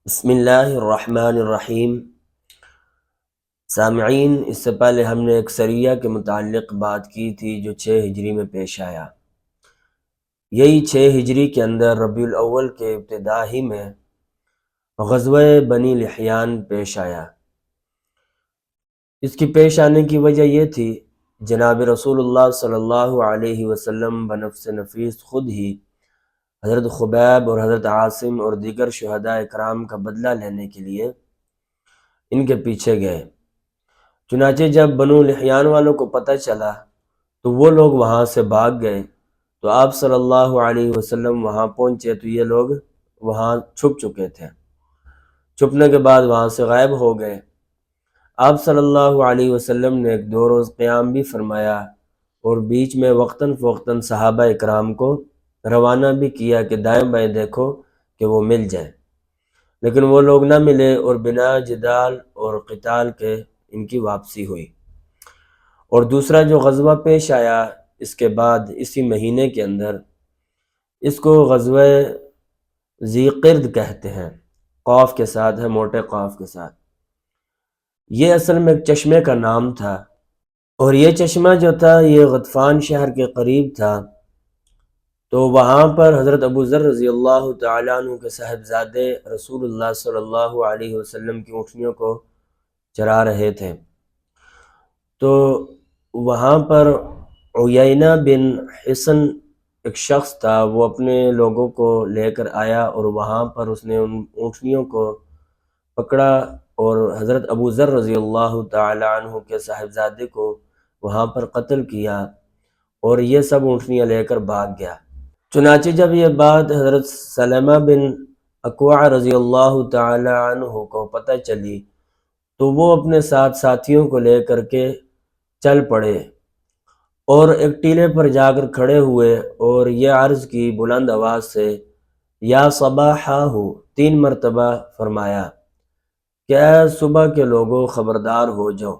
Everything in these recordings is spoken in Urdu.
بسم اللہ الرحمن الرحیم۔ سامعین، اس سے پہلے ہم نے ایک سریہ کے متعلق بات کی تھی جو 6 ہجری میں پیش آیا۔ یہی 6 ہجری کے اندر ربیع الاول کے ابتدا ہی میں غزوہ بنی لحیان پیش آیا۔ اس کی پیش آنے کی وجہ یہ تھی، جناب رسول اللہ صلی اللہ علیہ وسلم بنفس نفیس خود ہی حضرت خبیب اور حضرت عاصم اور دیگر شہداء اکرام کا بدلہ لینے کے لیے ان کے پیچھے گئے۔ چنانچہ جب بنو لحیان والوں کو پتہ چلا تو وہ لوگ وہاں سے بھاگ گئے، تو آپ صلی اللہ علیہ وسلم وہاں پہنچے تو یہ لوگ وہاں چھپ چکے تھے۔ چھپنے کے بعد وہاں سے غائب ہو گئے۔ آپ صلی اللہ علیہ وسلم نے ایک 2 روز قیام بھی فرمایا اور بیچ میں وقتاً فوقتاً صحابہ اکرام کو روانہ بھی کیا کہ دائیں بائیں دیکھو کہ وہ مل جائیں، لیکن وہ لوگ نہ ملے اور بنا جدال اور قتال کے ان کی واپسی ہوئی۔ اور دوسرا جو غزوہ پیش آیا اس کے بعد اسی مہینے کے اندر، اس کو غزوہ ذی قرد کہتے ہیں، قاف کے ساتھ ہے، موٹے قاف کے ساتھ۔ یہ اصل میں ایک چشمے کا نام تھا، اور یہ چشمہ جو تھا یہ غطفان شہر کے قریب تھا۔ تو وہاں پر حضرت ابو ذر رضی اللہ تعالیٰ عنہ کے صاحبزادے رسول اللہ صلی اللہ علیہ وسلم کی اونٹنیوں کو چرا رہے تھے۔ تو وہاں پر عیینہ بن حصن ایک شخص تھا، وہ اپنے لوگوں کو لے کر آیا اور وہاں پر اس نے ان اونٹنیوں کو پکڑا اور حضرت ابو ذر رضی اللہ تعالی عنہ کے صاحبزادے کو وہاں پر قتل کیا، اور یہ سب اونٹنیاں لے کر بھاگ گیا۔ چنانچہ جب یہ بات حضرت سلمہ بن اکوع رضی اللہ تعالی عنہ کو پتہ چلی تو وہ اپنے ساتھ ساتھیوں کو لے کر کے چل پڑے اور ایک ٹیلے پر جا کر کھڑے ہوئے اور یہ عرض کی بلند آواز سے، یا صباحہ، 3 مرتبہ فرمایا کہ اے صبح کے لوگوں خبردار ہو جاؤ۔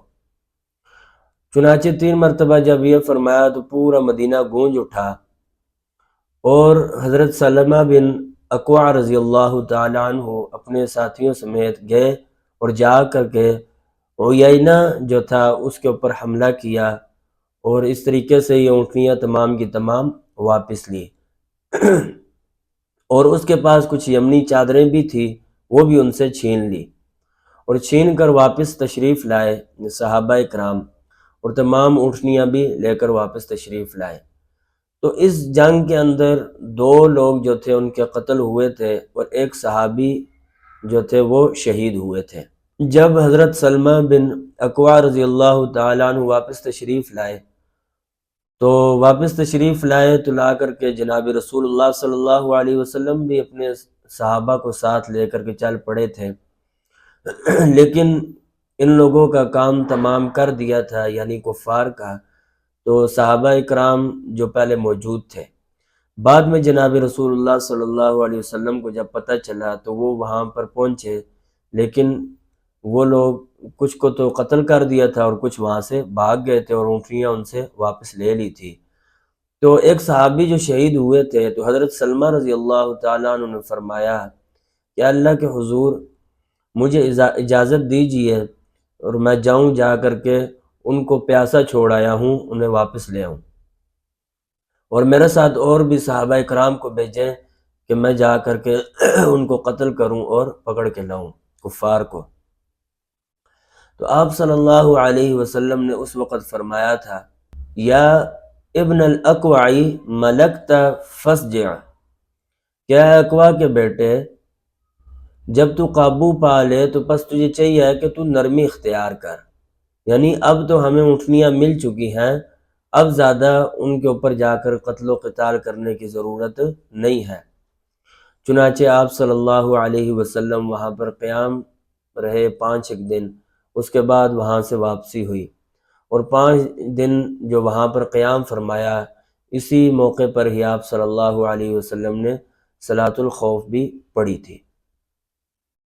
چنانچہ 3 مرتبہ جب یہ فرمایا تو پورا مدینہ گونج اٹھا، اور حضرت سلمہ بن اکوع رضی اللہ تعالی عنہ اپنے ساتھیوں سمیت گئے اور جا کر کے عیینہ جو تھا اس کے اوپر حملہ کیا، اور اس طریقے سے یہ اونٹنیاں تمام کی تمام واپس لی۔ اور اس کے پاس کچھ یمنی چادریں بھی تھی، وہ بھی ان سے چھین لی اور چھین کر واپس تشریف لائے صحابہ اکرام، اور تمام اونٹنیاں بھی لے کر واپس تشریف لائے۔ تو اس جنگ کے اندر 2 لوگ جو تھے ان کے قتل ہوئے تھے، اور ایک صحابی جو تھے وہ شہید ہوئے تھے۔ جب حضرت سلمہ بن اکوع رضی اللہ تعالیٰ عنہ واپس تشریف لائے تو لا کر کے جناب رسول اللہ صلی اللہ علیہ وسلم بھی اپنے صحابہ کو ساتھ لے کر کے چل پڑے تھے، لیکن ان لوگوں کا کام تمام کر دیا تھا، یعنی کفار کا۔ تو صحابہ اکرام جو پہلے موجود تھے، بعد میں جناب رسول اللہ صلی اللہ علیہ وسلم کو جب پتہ چلا تو وہ وہاں پر پہنچے، لیکن وہ لوگ کچھ کو تو قتل کر دیا تھا اور کچھ وہاں سے بھاگ گئے تھے اور اونٹنیاں ان سے واپس لے لی تھی۔ تو ایک صحابی جو شہید ہوئے تھے تو حضرت سلمہ رضی اللہ تعالیٰ عنہ نے فرمایا کہ اللہ کے حضور مجھے اجازت دیجیے اور میں جاؤں، جا کر کے ان کو پیاسا چھوڑ آیا ہوں، انہیں واپس لے آؤں، اور میرے ساتھ اور بھی صحابہ اکرام کو بھیجیں کہ میں جا کر کے ان کو قتل کروں اور پکڑ کے لاؤں کفار کو۔ تو آپ صلی اللہ علیہ وسلم نے اس وقت فرمایا تھا، یا ابن الاکوعی ملکت فاسجع، کیا اکوا کے بیٹے جب تو قابو پا لے تو پس تجھے چاہیے کہ تو نرمی اختیار کر، یعنی اب تو ہمیں اونٹنیاں مل چکی ہیں، اب زیادہ ان کے اوپر جا کر قتل و قتال کرنے کی ضرورت نہیں ہے۔ چنانچہ آپ صلی اللہ علیہ وسلم وہاں پر قیام رہے 5 دن، اس کے بعد وہاں سے واپسی ہوئی، اور 5 دن جو وہاں پر قیام فرمایا، اسی موقع پر ہی آپ صلی اللہ علیہ وسلم نے صلاۃ الخوف بھی پڑھی تھی۔